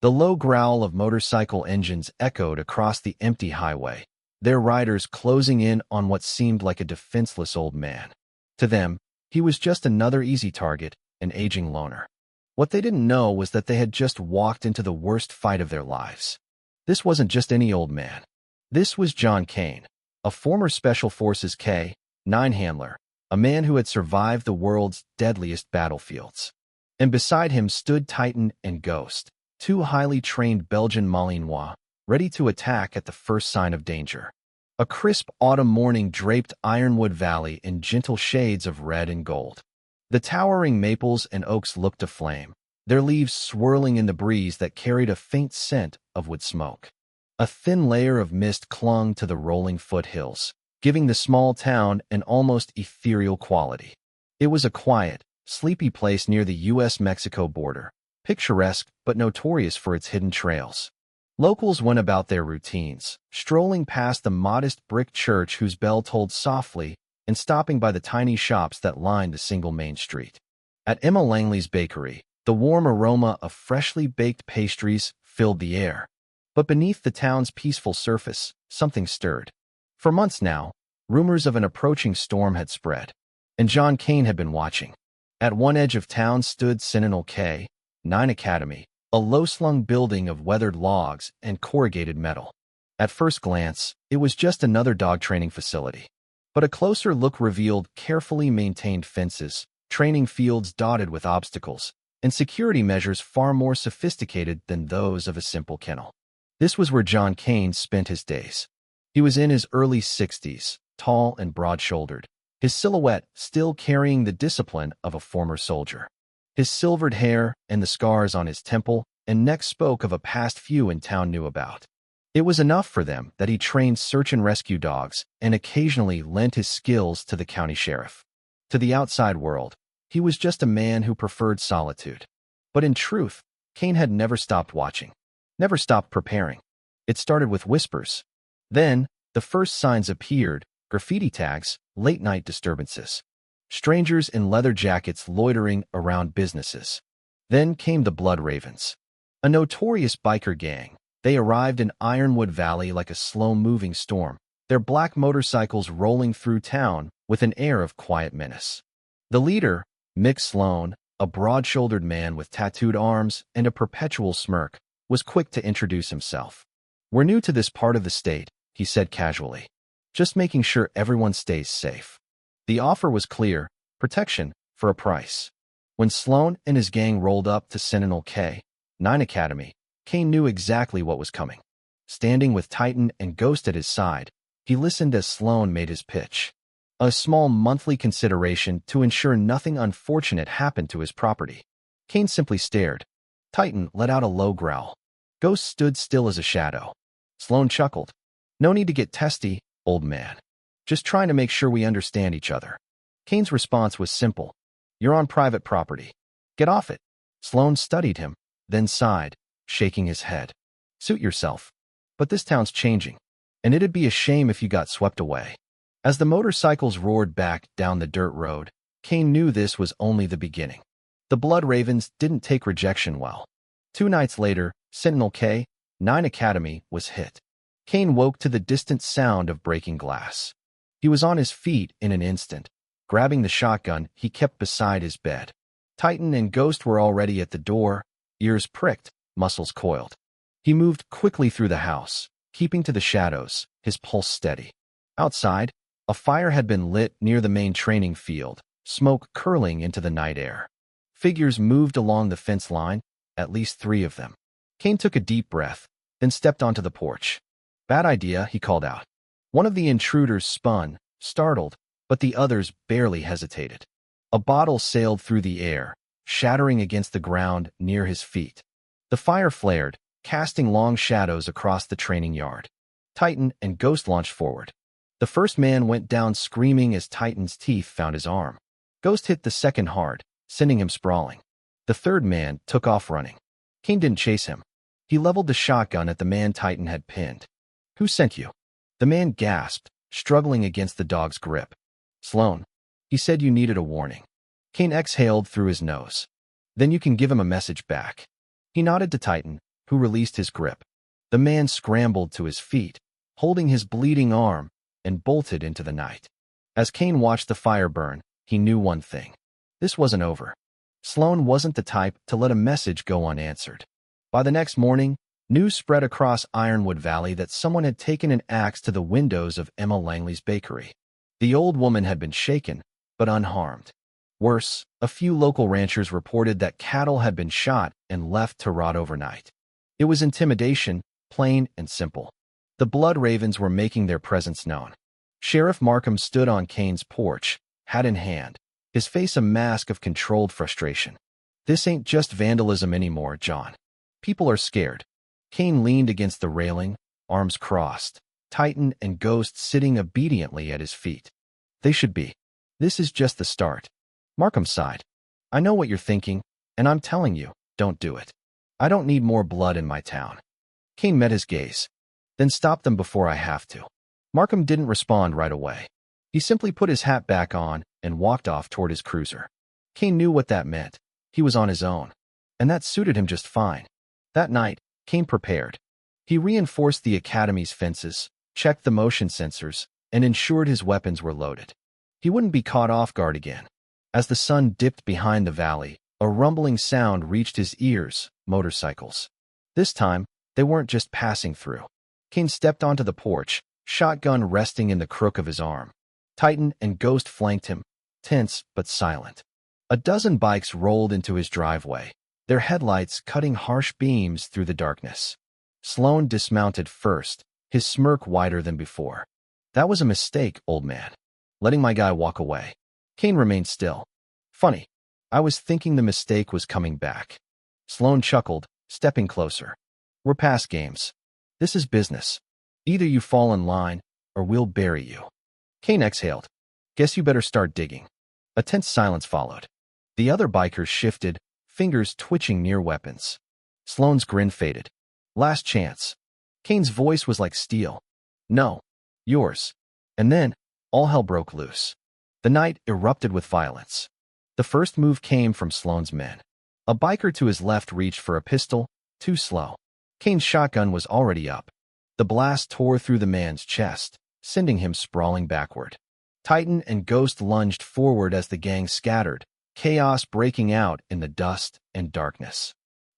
The low growl of motorcycle engines echoed across the empty highway, their riders closing in on what seemed like a defenseless old man. To them, he was just another easy target, an aging loner. What they didn't know was that they had just walked into the worst fight of their lives. This wasn't just any old man. This was John Kane, a former Special Forces K-9 handler, a man who had survived the world's deadliest battlefields. And beside him stood Titan and Ghost, two highly trained Belgian Malinois, ready to attack at the first sign of danger. A crisp autumn morning draped Ironwood Valley in gentle shades of red and gold. The towering maples and oaks looked aflame, their leaves swirling in the breeze that carried a faint scent of wood smoke. A thin layer of mist clung to the rolling foothills, giving the small town an almost ethereal quality. It was a quiet, sleepy place near the U.S.-Mexico border, picturesque but notorious for its hidden trails. Locals went about their routines, strolling past the modest brick church whose bell tolled softly and stopping by the tiny shops that lined the single main street. At Emma Langley's bakery, the warm aroma of freshly baked pastries filled the air. But beneath the town's peaceful surface, something stirred. For months now, rumors of an approaching storm had spread, and John Kane had been watching. At one edge of town stood Sentinel K-9 Academy, a low-slung building of weathered logs and corrugated metal. At first glance, it was just another dog training facility. But a closer look revealed carefully maintained fences, training fields dotted with obstacles, and security measures far more sophisticated than those of a simple kennel. This was where John Kane spent his days. He was in his early 60s, tall and broad-shouldered, his silhouette still carrying the discipline of a former soldier. His silvered hair and the scars on his temple and neck spoke of a past few in town knew about. It was enough for them that he trained search and rescue dogs and occasionally lent his skills to the county sheriff. To the outside world, he was just a man who preferred solitude. But in truth, Kane had never stopped watching, never stopped preparing. It started with whispers. Then, the first signs appeared: graffiti tags, late-night disturbances, strangers in leather jackets loitering around businesses. Then came the Blood Ravens, a notorious biker gang. They arrived in Ironwood Valley like a slow-moving storm, their black motorcycles rolling through town with an air of quiet menace. The leader, Mick Sloan, a broad-shouldered man with tattooed arms and a perpetual smirk, was quick to introduce himself. "We're new to this part of the state," he said casually. "Just making sure everyone stays safe." The offer was clear: protection for a price. When Sloan and his gang rolled up to Sentinel K-9 Academy, Kane knew exactly what was coming. Standing with Titan and Ghost at his side, he listened as Sloan made his pitch. A small monthly consideration to ensure nothing unfortunate happened to his property. Kane simply stared. Titan let out a low growl. Ghost stood still as a shadow. Sloan chuckled. "No need to get testy, old man. Just trying to make sure we understand each other." Kane's response was simple. "You're on private property. Get off it." Sloan studied him, then sighed, shaking his head. "Suit yourself. But this town's changing, and it'd be a shame if you got swept away." As the motorcycles roared back down the dirt road, Kane knew this was only the beginning. The Blood Ravens didn't take rejection well. 2 nights later, Sentinel K-9 Academy was hit. Kane woke to the distant sound of breaking glass. He was on his feet in an instant, grabbing the shotgun he kept beside his bed. Titan and Ghost were already at the door, ears pricked, muscles coiled. He moved quickly through the house, keeping to the shadows, his pulse steady. Outside, a fire had been lit near the main training field, smoke curling into the night air. Figures moved along the fence line, at least 3 of them. Kane took a deep breath, then stepped onto the porch. "Bad idea," he called out. One of the intruders spun, startled, but the others barely hesitated. A bottle sailed through the air, shattering against the ground near his feet. The fire flared, casting long shadows across the training yard. Titan and Ghost launched forward. The first man went down screaming as Titan's teeth found his arm. Ghost hit the second hard, sending him sprawling. The third man took off running. Kane didn't chase him. He leveled the shotgun at the man Titan had pinned. "Who sent you?" The man gasped, struggling against the dog's grip. "Sloan. He said you needed a warning." Kane exhaled through his nose. "Then you can give him a message back." He nodded to Titan, who released his grip. The man scrambled to his feet, holding his bleeding arm, and bolted into the night. As Kane watched the fire burn, he knew one thing. This wasn't over. Sloan wasn't the type to let a message go unanswered. By the next morning, news spread across Ironwood Valley that someone had taken an axe to the windows of Emma Langley's bakery. The old woman had been shaken, but unharmed. Worse, a few local ranchers reported that cattle had been shot and left to rot overnight. It was intimidation, plain and simple. The Blood Ravens were making their presence known. Sheriff Markham stood on Kane's porch, hat in hand, his face a mask of controlled frustration. This ain't just vandalism anymore, John. People are scared. Kane leaned against the railing, arms crossed, Titan and Ghost sitting obediently at his feet. They should be. This is just the start. Markham sighed. I know what you're thinking, and I'm telling you, don't do it. I don't need more blood in my town. Kane met his gaze. Then stop them before I have to. Markham didn't respond right away. He simply put his hat back on and walked off toward his cruiser. Kane knew what that meant. He was on his own. And that suited him just fine. That night, Kane prepared. He reinforced the academy's fences, checked the motion sensors, and ensured his weapons were loaded. He wouldn't be caught off guard again. As the sun dipped behind the valley, a rumbling sound reached his ears, motorcycles. This time, they weren't just passing through. Kane stepped onto the porch, shotgun resting in the crook of his arm. Titan and Ghost flanked him, tense but silent. A dozen bikes rolled into his driveway, their headlights cutting harsh beams through the darkness. Sloan dismounted first, his smirk wider than before. That was a mistake, old man. Letting my guy walk away. Kane remained still. Funny. I was thinking the mistake was coming back. Sloan chuckled, stepping closer. We're past games. This is business. Either you fall in line, or we'll bury you. Kane exhaled. Guess you better start digging. A tense silence followed. The other bikers shifted, fingers twitching near weapons. Sloan's grin faded. Last chance. Kane's voice was like steel. No. Yours. And then, all hell broke loose. The night erupted with violence. The first move came from Sloan's men. A biker to his left reached for a pistol, too slow. Kane's shotgun was already up. The blast tore through the man's chest, sending him sprawling backward. Titan and Ghost lunged forward as the gang scattered, chaos breaking out in the dust and darkness.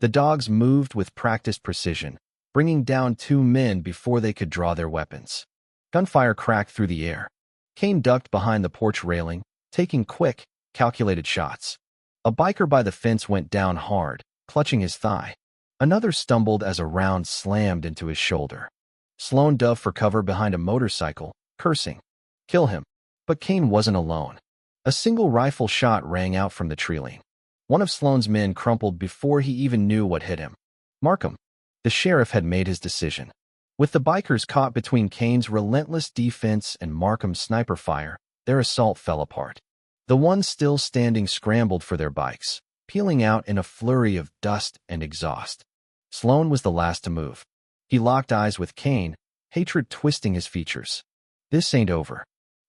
The dogs moved with practiced precision, bringing down two men before they could draw their weapons. Gunfire cracked through the air. Kane ducked behind the porch railing, taking quick, calculated shots. A biker by the fence went down hard, clutching his thigh. Another stumbled as a round slammed into his shoulder. Sloan dove for cover behind a motorcycle, cursing. Kill him. But Kane wasn't alone. A single rifle shot rang out from the treeline. One of Sloan's men crumpled before he even knew what hit him. Markham. The sheriff had made his decision. With the bikers caught between Kane's relentless defense and Markham's sniper fire, their assault fell apart. The ones still standing scrambled for their bikes, peeling out in a flurry of dust and exhaust. Sloan was the last to move. He locked eyes with Kane, hatred twisting his features. This ain't over.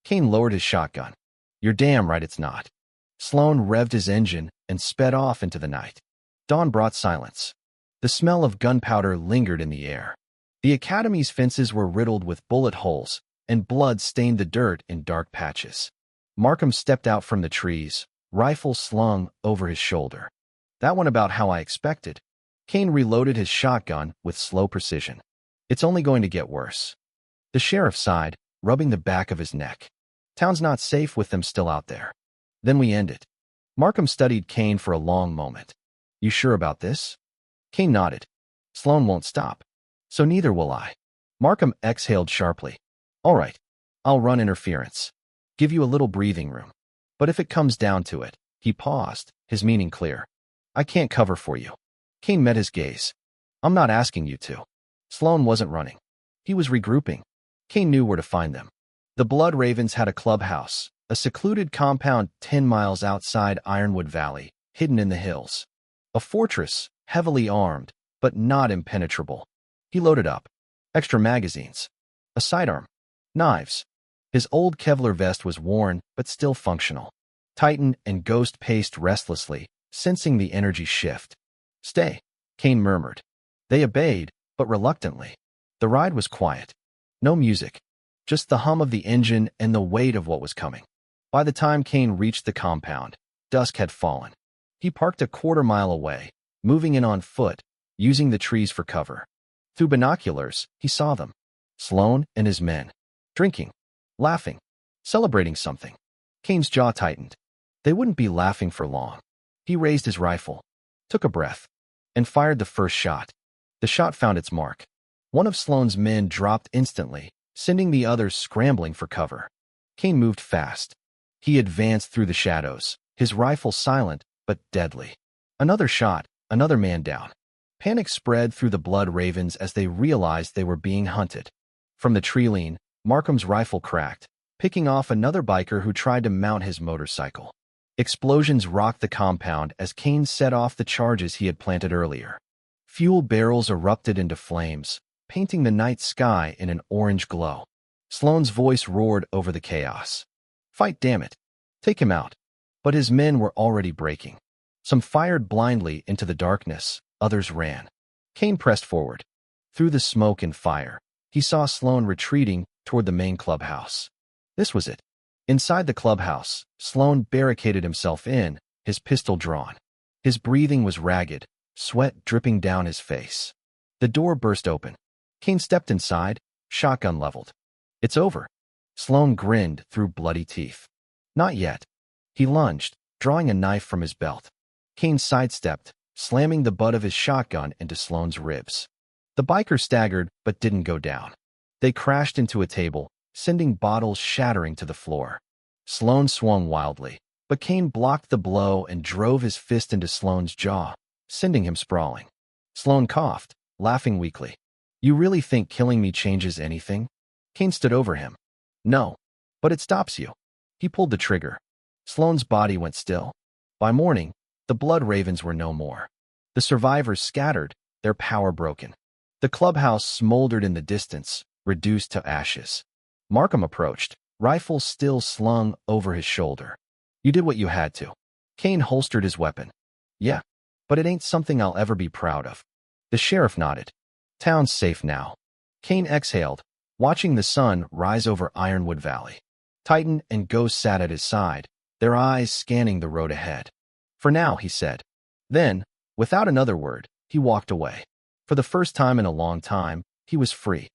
Kane lowered his shotgun. You're damn right it's not. Sloan revved his engine and sped off into the night. Dawn brought silence. The smell of gunpowder lingered in the air. The academy's fences were riddled with bullet holes, and blood stained the dirt in dark patches. Markham stepped out from the trees, rifle slung over his shoulder. That went about how I expected. Kane reloaded his shotgun with slow precision. It's only going to get worse. The sheriff sighed, rubbing the back of his neck. Town's not safe with them still out there. Then we end it. Markham studied Kane for a long moment. You sure about this? Kane nodded. Sloan won't stop. So neither will I. Markham exhaled sharply. All right. I'll run interference. Give you a little breathing room. But if it comes down to it, he paused, his meaning clear. I can't cover for you. Kane met his gaze. I'm not asking you to. Sloan wasn't running. He was regrouping. Kane knew where to find them. The Blood Ravens had a clubhouse, a secluded compound 10 miles outside Ironwood Valley, hidden in the hills. A fortress, heavily armed, but not impenetrable. He loaded up. Extra magazines. A sidearm. Knives. His old Kevlar vest was worn, but still functional. Titan and Ghost paced restlessly, sensing the energy shift. Stay, Kane murmured. They obeyed, but reluctantly. The ride was quiet. No music. Just the hum of the engine and the weight of what was coming. By the time Kane reached the compound, dusk had fallen. He parked a quarter-mile away, moving in on foot, using the trees for cover. Through binoculars, he saw them. Sloan and his men. Drinking. Laughing. Celebrating something. Kane's jaw tightened. They wouldn't be laughing for long. He raised his rifle, took a breath, and fired the first shot. The shot found its mark. One of Sloan's men dropped instantly, sending the others scrambling for cover. Kane moved fast. He advanced through the shadows, his rifle silent but deadly. Another shot, another man down. Panic spread through the blood ravens as they realized they were being hunted. From the tree lean, Markham's rifle cracked, picking off another biker who tried to mount his motorcycle. Explosions rocked the compound as Kane set off the charges he had planted earlier. Fuel barrels erupted into flames, painting the night sky in an orange glow. Sloan's voice roared over the chaos. "Fight, damn it! Take him out!" But his men were already breaking. Some fired blindly into the darkness, others ran. Kane pressed forward. Through the smoke and fire, he saw Sloan retreating toward the main clubhouse. This was it. Inside the clubhouse, Sloan barricaded himself in, his pistol drawn. His breathing was ragged, sweat dripping down his face. The door burst open. Kane stepped inside, shotgun leveled. "It's over." Sloan grinned through bloody teeth. "Not yet." He lunged, drawing a knife from his belt. Kane sidestepped, slamming the butt of his shotgun into Sloan's ribs. The biker staggered but didn't go down. They crashed into a table, sending bottles shattering to the floor. Sloan swung wildly, but Kane blocked the blow and drove his fist into Sloan's jaw, sending him sprawling. Sloan coughed, laughing weakly. "You really think killing me changes anything?" Kane stood over him. "No, but it stops you." He pulled the trigger. Sloan's body went still. By morning, the blood ravens were no more. The survivors scattered, their power broken. The clubhouse smoldered in the distance, reduced to ashes. Markham approached, rifle still slung over his shoulder. "You did what you had to." Kane holstered his weapon. "Yeah, but it ain't something I'll ever be proud of." The sheriff nodded. "Town's safe now." Kane exhaled, watching the sun rise over Ironwood Valley. Titan and Ghost sat at his side, their eyes scanning the road ahead. "For now," he said. Then, without another word, he walked away. For the first time in a long time, he was free.